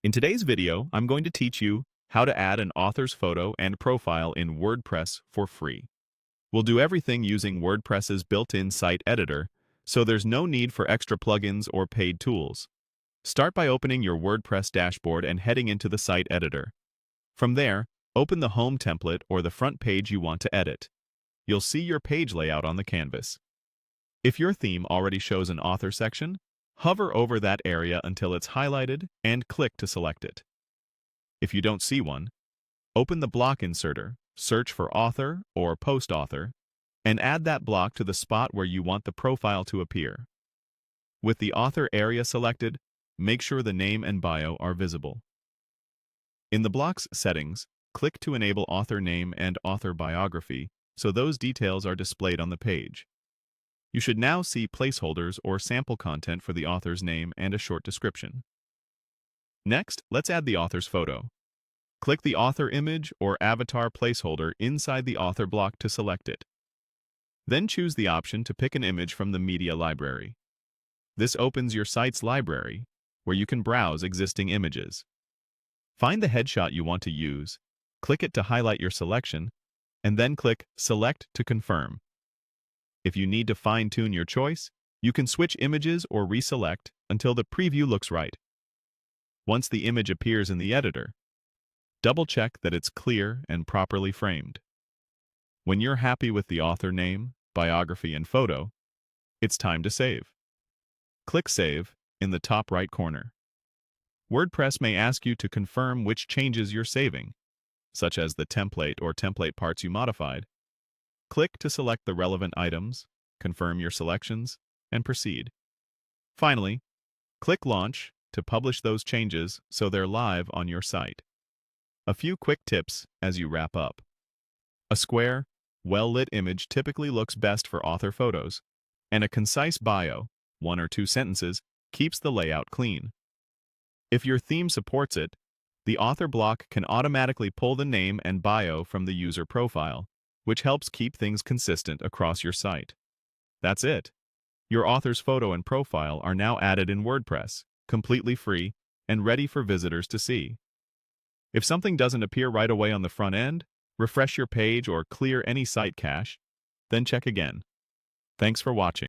In today's video, I'm going to teach you how to add an author's photo and profile in WordPress for free. We'll do everything using WordPress's built-in site editor, so there's no need for extra plugins or paid tools. Start by opening your WordPress dashboard and heading into the site editor. From there, open the home template or the front page you want to edit. You'll see your page layout on the canvas. If your theme already shows an author section, hover over that area until it's highlighted and click to select it. If you don't see one, open the block inserter, search for author or post author, and add that block to the spot where you want the profile to appear. With the author area selected, make sure the name and bio are visible. In the block's settings, click to enable author name and author biography so those details are displayed on the page. You should now see placeholders or sample content for the author's name and a short description. Next, let's add the author's photo. Click the author image or avatar placeholder inside the author block to select it. Then choose the option to pick an image from the media library. This opens your site's library, where you can browse existing images. Find the headshot you want to use, click it to highlight your selection, and then click Select to confirm. If you need to fine-tune your choice, you can switch images or reselect until the preview looks right. Once the image appears in the editor, double-check that it's clear and properly framed. When you're happy with the author name, biography, and photo, it's time to save. Click Save in the top right corner. WordPress may ask you to confirm which changes you're saving, such as the template or template parts you modified. Click to select the relevant items, confirm your selections, and proceed. Finally, click Launch to publish those changes so they're live on your site. A few quick tips as you wrap up. A square, well-lit image typically looks best for author photos, and a concise bio, 1 or 2 sentences, keeps the layout clean. If your theme supports it, the author block can automatically pull the name and bio from the user profile, which helps keep things consistent across your site. That's it. Your author's photo and profile are now added in WordPress, completely free and ready for visitors to see. If something doesn't appear right away on the front end, refresh your page or clear any site cache, then check again. Thanks for watching.